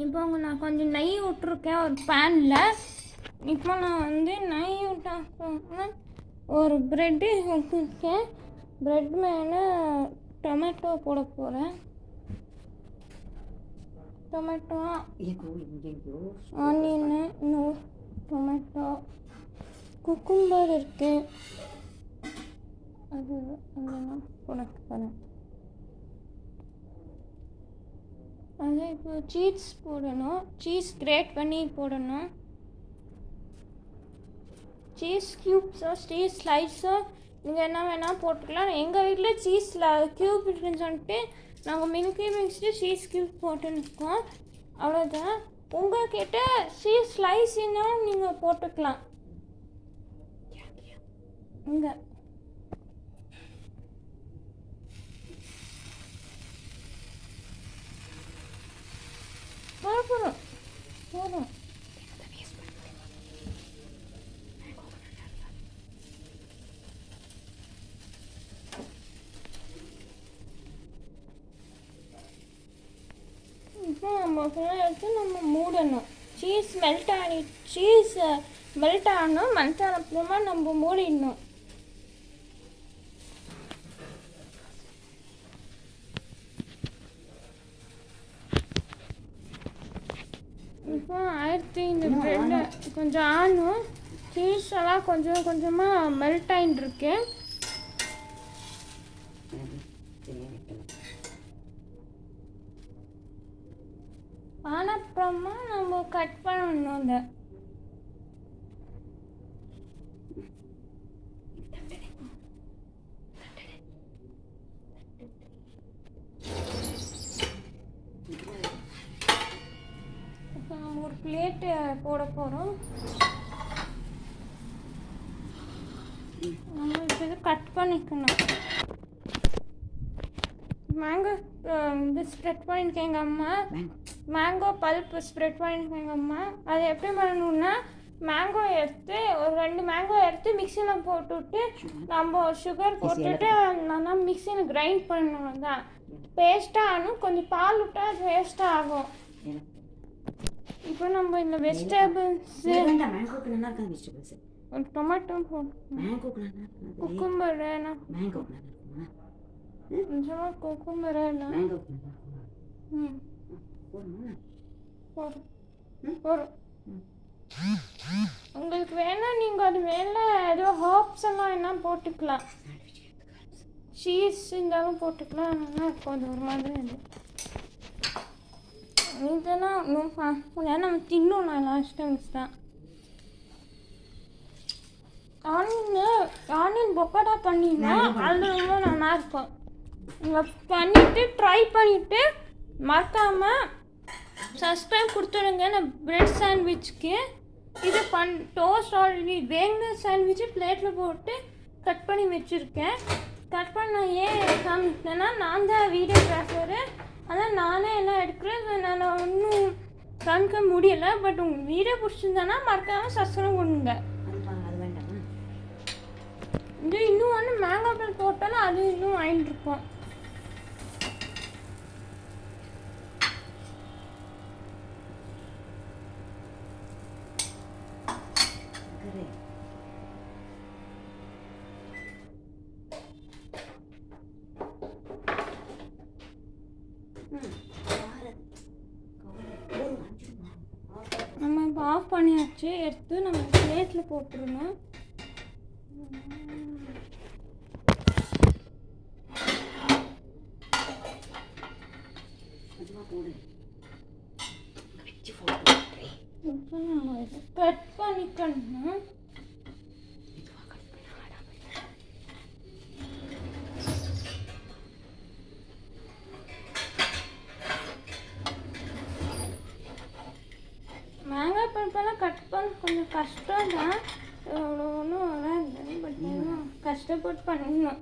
இப்போ நான் கொஞ்சம் நெய் விட்ருக்கேன் ஒரு பேனில். இப்போ நான் வந்து நெய் விட்டாக்க ஒரு ப்ரெட்டு வச்சுருக்கேன். ப்ரெட் மேலே டொமேட்டோ போட போகிறேன். டொமேட்டோ, ஆனியனு, இன்னும் டொமேட்டோ, குக்கும்பர் இருக்குது, அது அதெல்லாம் போட போகிறேன். அது இப்போ சீஸ் போடணும். சீஸ் கிரேட் பண்ணி போடணும். சீஸ் க்யூப்ஸோ சீஸ் ஸ்லைஸோ நீங்கள் என்ன வேணால் போட்டுக்கலாம். எங்கள் வீட்டில் சீஸில் க்யூப் இருக்குன்னு சொல்லிட்டு நாங்கள் மில்கி மிக்ஸ்டு சீஸ் க்யூப் போட்டுருக்கோம். அவ்வளோதான். உங்கள்கிட்ட சீஸ் ஸ்லைஸுன்னா நீங்கள் போட்டுக்கலாம். இங்கே போதும் போதும். இப்போ நம்ம எடுத்து நம்ம மூடணும். சீஸ் மெல்ட் ஆகணும். மெல்ட் ஆன அப்புறமா நம்ம மூடிடணும். இப்போ இந்த ப்ரெட்டை கொஞ்சம் ஆனும். சீஸ் எல்லாம் கொஞ்சம் கொஞ்சமாக மெல்ட் ஆகிட்டுருக்கு. ஆனப்புறமா நம்ம கட் பண்ணணும். இந்த ஒரு பிளேட்டு போட போகிறோம். நம்ம இது கட் பண்ணிக்கணும். மேங்கோ இது ஸ்ப்ரெட் பண்ணியிருக்கேன் எங்கள் அம்மா. மேங்கோ பல்ப் ஸ்ப்ரெட் பண்ணியிருக்கேன் எங்கள் அம்மா. அதை எப்படி பண்ணணுன்னா, மேங்கோ எடுத்து ஒரு 2 மேங்கோ எடுத்து மிக்சியில் போட்டுவிட்டு நம்ம சுகர் போட்டுட்டு நல்லா மிக்சியில் கிரைண்ட் பண்ணணும். தான் பேஸ்ட்டாக ஆகணும். கொஞ்சம் பால் விட்டால் அது வேஸ்ட்டாக ஆகும். இப்போ நம்ம இந்த வெஜிடபிள்ஸ் ஒரு டொமேட்டோ குக்கும்பர் கொஞ்சமாக குக்கும்பர் போதும். உங்களுக்கு வேணா நீங்கள் அது மேலே ஏதோ ஹர்ப்ஸ் எல்லாம் என்ன போட்டுக்கலாம். சீஸ் இருந்தாலும் போட்டுக்கலாம். நல்லா இருக்கும். அது ஒரு மாதிரி அது இதெல்லாம் நம்ம தின்னோம். நான் லாஸ்ட் டைம்ஸ் தான் ஆனியன் பொக்கடா பண்ணிடணும். அது ரொம்ப நல்லாயிருக்கும். நீங்கள் பண்ணிவிட்டு ட்ரை பண்ணிவிட்டு மறக்காமல் சப்ஸ்கிரைப் கொடுத்துடுங்க. நான் பிரெட் சாண்ட்விச்சுக்கு இது டோஸ்ட் ஆல்ரெடி வேங்கின சாண்ட்விட்சு பிளேட்டில் போட்டு கட் பண்ணி வச்சுருக்கேன். கட் பண்ண ஏன் காமிச்சேன்னா, நான் தான் வீடியோகிராஃபரு. அதான் நானே எல்லாம் எடுக்கிறேன். நான் ஒன்றும் காமிக்க முடியலை. பட் உங்கள் வீடியோ பிடிச்சிருந்தானா மறக்காமல் சப்ஸ்கிரைப் பண்ணுங்க. இது இன்னும் ஒன்று மேங்காய் போட்டாலும் அது இன்னும் வாங்கிட்டு இருக்கோம். நம்ம இப்போ ஆஃப் பண்ணியாச்சு. எடுத்து நம்ம பிளேட்டில் போட்டுருணும். கட் பண்ணிக்கணும். மேங்காய் பழப்பெல்லாம் கட் பண்ண கொஞ்சம் கஷ்டம் தான். ஒன்றும் வராது. பட் கஷ்டப்பட்டு பண்ணணும்.